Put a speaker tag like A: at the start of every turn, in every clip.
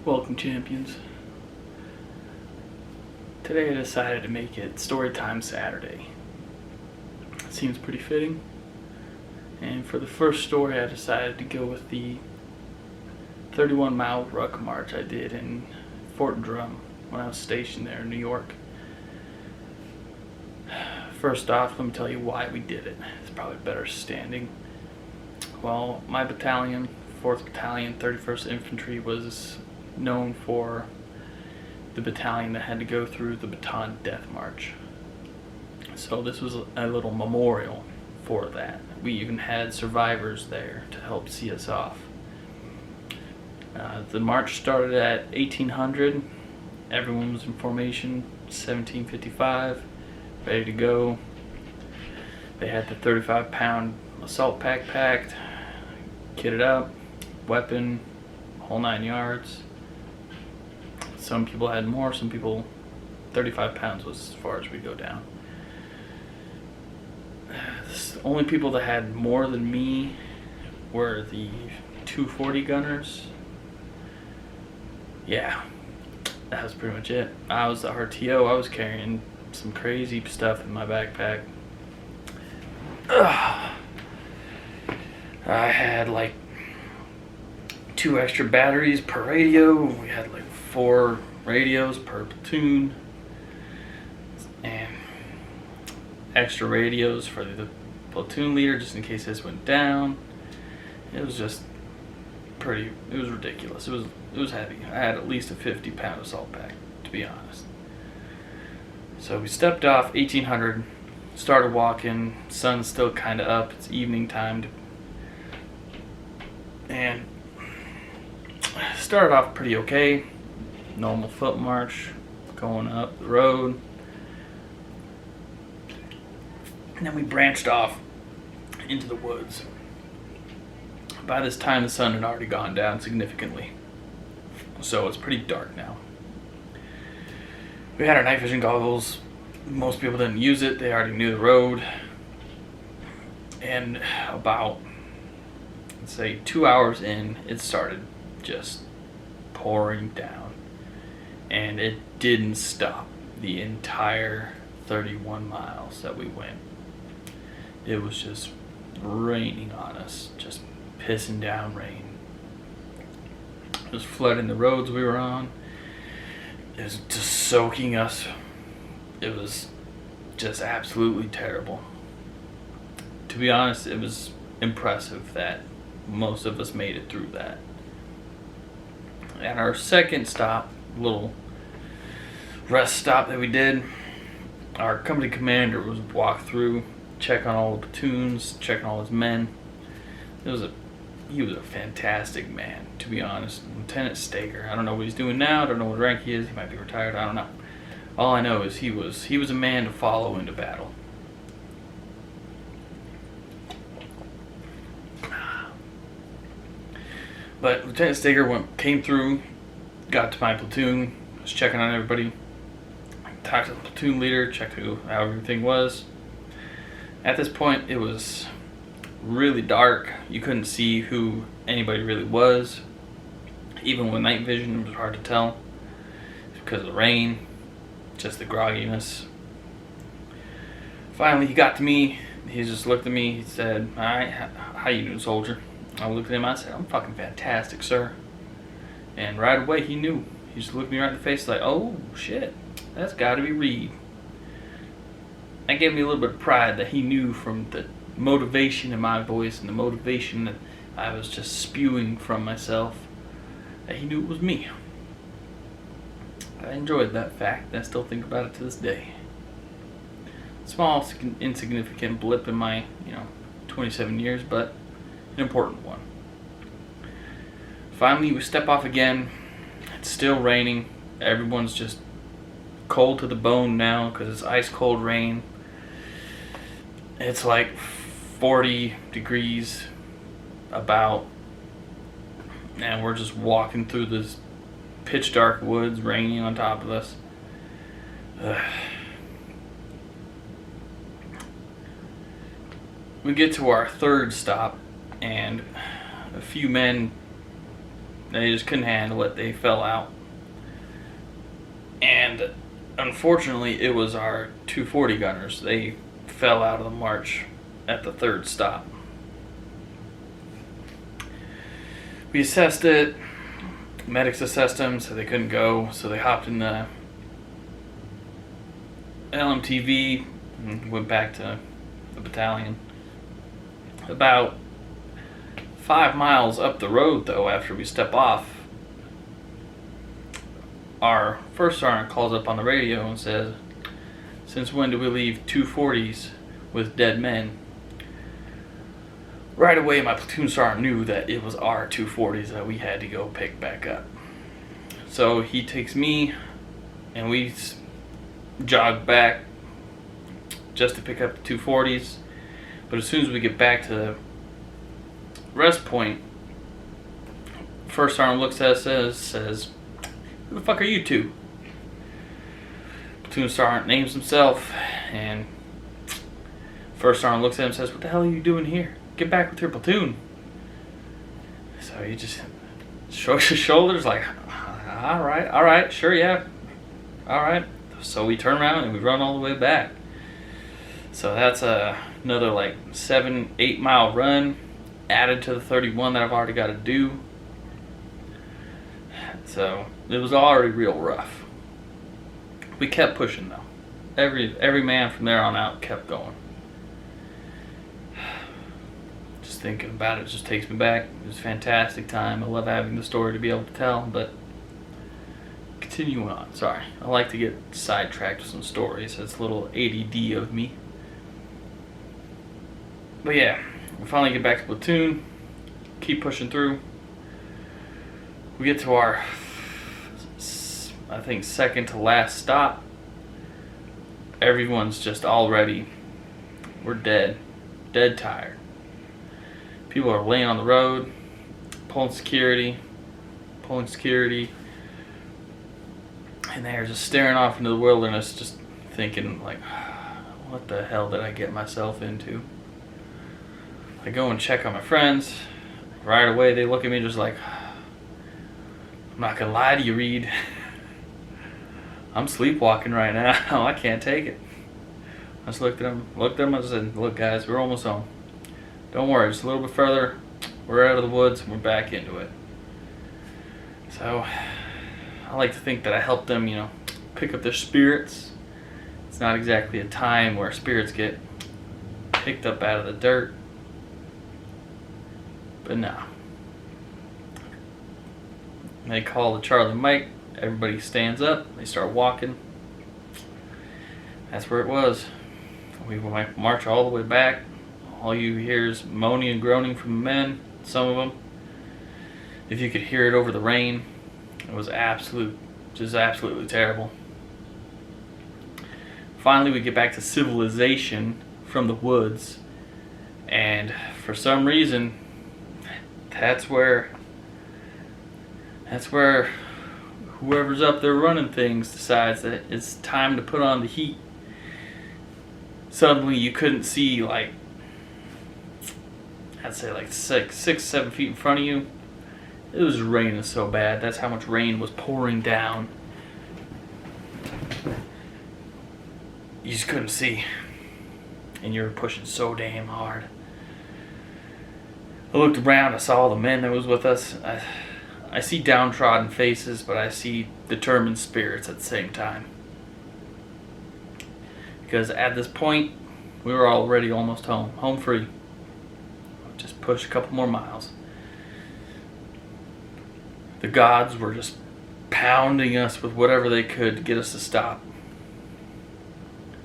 A: Welcome, champions. Today I decided to make it Storytime Saturday. It seems pretty fitting. And for the first story, I decided to go with the 31-mile Ruck march I did in Fort Drum when I was stationed there in New York. First off, let me tell you why we did it. It's probably better standing. Well, my battalion, 4th Battalion, 31st Infantry, was known for the battalion that had to go through the Bataan Death March. So this was a little memorial for that. We even had survivors there to help see us off. The march started at 1800. Everyone was in formation, 1755, ready to go. They had the 35-pound assault pack packed, kitted up, weapon, whole 9 yards. Some people had more, some people 35 pounds was as far as we go down. The only people that had more than me were the 240 gunners. Yeah, that was pretty much it. I was the RTO. I was carrying some crazy stuff in my backpack. I had like 2 extra batteries per radio. We had like 4 radios per platoon and extra radios for the platoon leader just in case this went down. It was just it was ridiculous. It was heavy. I had at least a 50-pound assault pack, to be honest. So we stepped off 1800, started walking. Sun's still kind of up. It's evening time, and started off pretty okay. Normal foot march, going up the road. And then we branched off into the woods. By this time, the sun had already gone down significantly, so it's pretty dark now. We had our night vision goggles. Most people didn't use it. They already knew the road. And about, let's say, 2 hours in, it started just pouring down. And it didn't stop the entire 31 miles that we went. It was just raining on us, just pissing down rain. It was flooding the roads we were on. It was just soaking us. It was just absolutely terrible. To be honest, it was impressive that most of us made it through that. At our second stop, little rest stop that we did, our company commander was walk through, check on all the platoons, check on all his men. He was a fantastic man, to be honest. Lieutenant Stager. I don't know what he's doing now. I don't know what rank he is. He might be retired. I don't know. All I know is he was a man to follow into battle. But Lieutenant Stager came through, got to my platoon, was checking on everybody, talked to the platoon leader, checked how everything was. At this point, it was really dark. You couldn't see who anybody really was. Even with night vision, it was hard to tell because of the rain, just the grogginess. Finally, he got to me. He just looked at me. He said, "All right, how you doing, soldier?" I looked at him. I said, "I'm fucking fantastic, sir." And right away, he knew. He just looked me right in the face like, "Oh, shit, that's got to be Reed." That gave me a little bit of pride that he knew from the motivation in my voice and the motivation that I was just spewing from myself, that he knew it was me. I enjoyed that fact, and I still think about it to this day. Small, insignificant blip in my, 27 years, but an important one. Finally, we step off again. It's still raining. Everyone's just cold to the bone now because it's ice cold rain. It's like 40 degrees about, and we're just walking through this pitch dark woods, raining on top of us. We get to our third stop, and a few men They just couldn't handle it. They fell out. And unfortunately, it was our 240 gunners. They fell out of the march at the third stop. We assessed it. Medics assessed them, so they couldn't go. So they hopped in the LMTV and went back to the battalion. About 5 miles up the road, though, after we step off, our first sergeant calls up on the radio and says, "Since when do we leave 240s with dead men?" Right away, my platoon sergeant knew that it was our 240s that we had to go pick back up. So he takes me, and we jog back just to pick up the 240s. But as soon as we get back to the rest point, first sergeant looks at us, says, "Who the fuck are you two?" Platoon sergeant names himself, and first sergeant looks at him and says, "What the hell are you doing here? Get back with your platoon." So he just shrugs his shoulders like, all right, sure, yeah, all right. So we turn around and we run all the way back. So that's another like 7-8 mile run added to the 31 that I've already got to do. So it was already real rough. We kept pushing though. Every man from there on out kept going. Just thinking about it just takes me back. It was a fantastic time. I love having the story to be able to tell, but continue on. Sorry, I like to get sidetracked with some stories. That's a little ADD of me. But yeah, we finally get back to platoon. Keep pushing through. We get to our, I think, second to last stop. Everyone's just already, we're dead tired. People are laying on the road, pulling security, and they're just staring off into the wilderness, just thinking like, what the hell did I get myself into? I go and check on my friends. Right away they look at me just like, "I'm not gonna lie to you, Reed. I'm sleepwalking right now. I can't take it." I just looked at them, I said, "Look guys, we're almost home. Don't worry, just a little bit further. We're out of the woods and we're back into it." So I like to think that I helped them, pick up their spirits. It's not exactly a time where spirits get picked up out of the dirt. But no. They call the Charlie Mike. Everybody stands up. They start walking. That's where it was. We march all the way back. All you hear is moaning and groaning from the men, some of them. If you could hear it over the rain, it was absolutely terrible. Finally, we get back to civilization from the woods, and for some reason, that's where whoever's up there running things decides that it's time to put on the heat. Suddenly, you couldn't see I'd say 6-7 feet in front of you. It was raining so bad. That's how much rain was pouring down. You just couldn't see. And you were pushing so damn hard. I looked around. I saw all the men that was with us. I see downtrodden faces, but I see determined spirits at the same time. Because at this point, we were already almost home. Home free. Just push a couple more miles. The gods were just pounding us with whatever they could to get us to stop.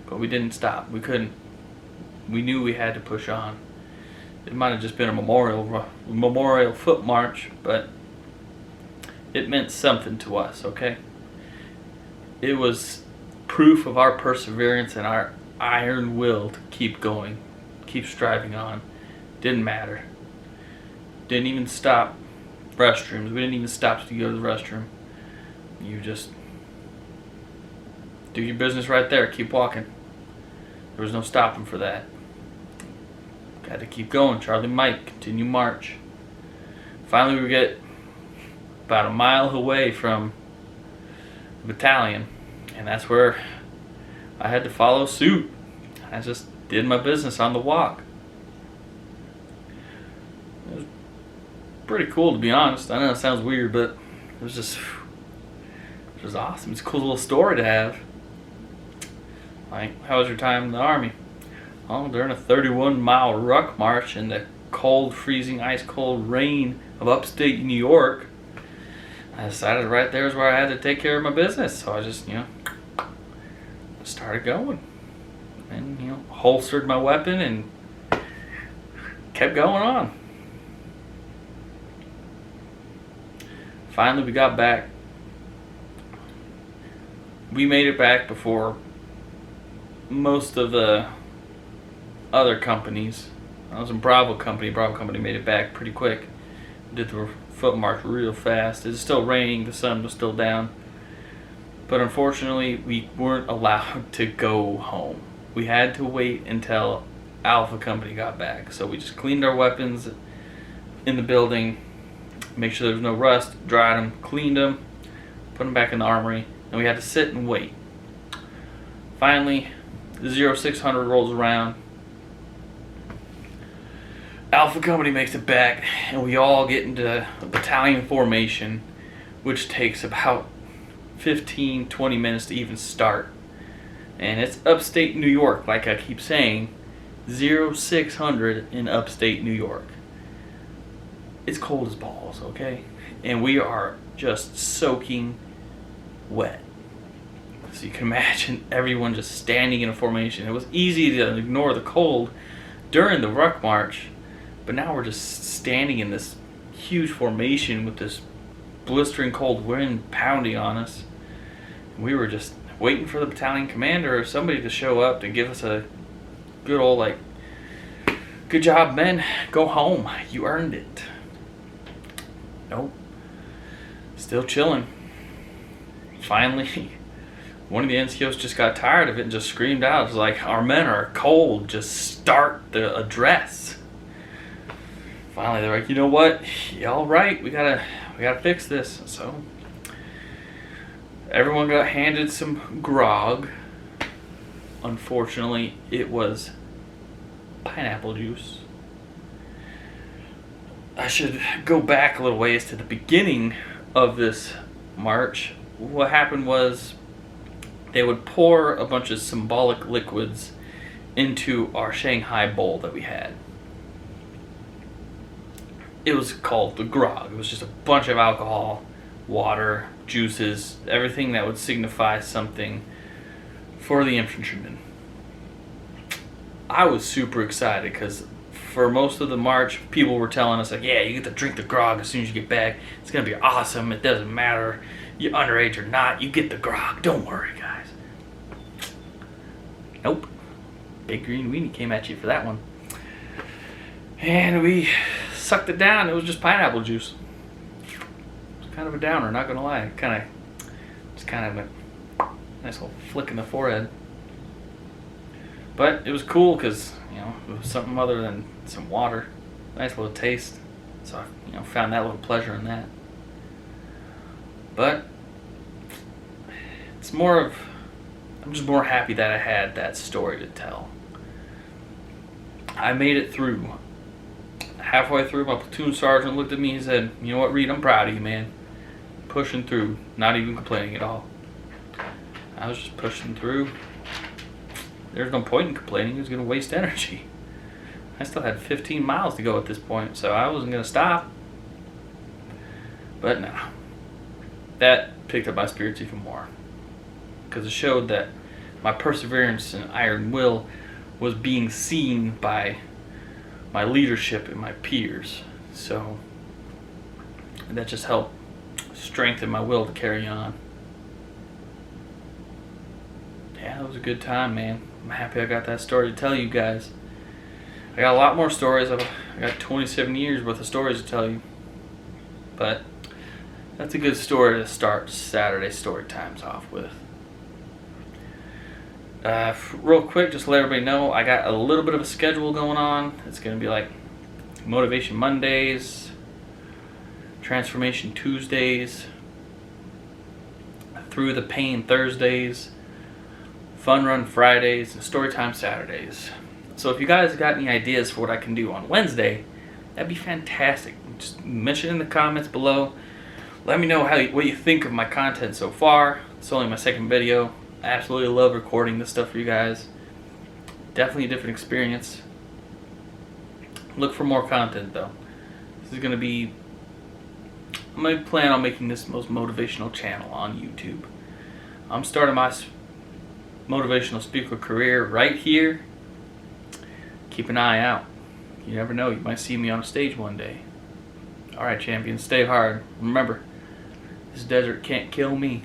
A: But we didn't stop. We couldn't. We knew we had to push on. It might have just been a memorial foot march, but it meant something to us, okay? It was proof of our perseverance and our iron will to keep going, keep striving on. Didn't matter. Didn't even stop restrooms. We didn't even stop to go to the restroom. You just do your business right there. Keep walking. There was no stopping for that. Got to keep going. Charlie Mike, continue march. Finally we get about a mile away from the battalion, and that's where I had to follow suit. I just did my business on the walk. It was pretty cool, to be honest. I know it sounds weird, but it was awesome. It's a cool little story to have. Like, how was your time in the Army? Oh, during a 31-mile ruck march in the cold, freezing, ice-cold rain of upstate New York, I decided right there is where I had to take care of my business. So I just, started going. And, holstered my weapon and kept going on. Finally, we got back. We made it back before most of the other companies. I was in Bravo Company. Bravo Company made it back pretty quick. Did the foot march real fast. It was still raining. The sun was still down. But unfortunately, we weren't allowed to go home. We had to wait until Alpha Company got back. So we just cleaned our weapons in the building, make sure there was no rust, dried them, cleaned them, put them back in the armory, and we had to sit and wait. Finally, the 0600 rolls around. Alpha Company makes it back, and we all get into a battalion formation, which takes about 15-20 minutes to even start. And it's upstate New York, like I keep saying, 0600 in upstate New York. It's cold as balls, okay? And we are just soaking wet. So you can imagine everyone just standing in a formation. It was easy to ignore the cold during the ruck march, but now we're just standing in this huge formation with this blistering cold wind pounding on us. We were just waiting for the battalion commander or somebody to show up to give us a good old, good job, men, go home, you earned it. Nope. Still chilling. Finally, one of the NCOs just got tired of it and just screamed out. It was like, our men are cold, just start the address. Finally, they're like, you know what? Y'all right, we gotta fix this. So everyone got handed some grog. Unfortunately, it was pineapple juice. I should go back a little ways to the beginning of this march. What happened was they would pour a bunch of symbolic liquids into our Shanghai bowl that we had. It was called the grog. It was just a bunch of alcohol, water, juices, everything that would signify something for the infantrymen. I was super excited because for most of the march, people were telling us, yeah, you get to drink the grog as soon as you get back. It's going to be awesome. It doesn't matter. You're underage or not. You get the grog. Don't worry, guys. Nope. Big Green Weenie came at you for that one. And we sucked it down. It was just pineapple juice. It was kind of a downer, not going to lie. Just kind of a nice little flick in the forehead. But it was cool because, it was something other than some water. Nice little taste. So I, found that little pleasure in that. But I'm just more happy that I had that story to tell. I made it through. Halfway through, my platoon sergeant looked at me and said, you know what, Reed, I'm proud of you, man. Pushing through, not even complaining at all. I was just pushing through. There's no point in complaining. It was going to waste energy. I still had 15 miles to go at this point, so I wasn't going to stop. But no. That picked up my spirits even more. Because it showed that my perseverance and iron will was being seen by my leadership and my peers. So that just helped strengthen my will to carry on. Yeah, it was a good time, man. I'm happy I got that story to tell you guys. I got a lot more stories. I got 27 years worth of stories to tell you. But that's a good story to start Saturday story times off with. Real quick, just to let everybody know, I got a little bit of a schedule going on. It's going to be like Motivation Mondays, Transformation Tuesdays, Through the Pain Thursdays, Fun Run Fridays, and Storytime Saturdays. So if you guys got any ideas for what I can do on Wednesday, that'd be fantastic. Just mention in the comments below. Let me know what you think of my content so far. It's only my second video. I absolutely love recording this stuff for you guys. Definitely a different experience. Look for more content though. This is gonna be, I'm gonna plan on making this the most motivational channel on YouTube. I'm starting my motivational speaker career right here. Keep an eye out. You never know, you might see me on a stage one day. Alright champions, stay hard. Remember, this desert can't kill me.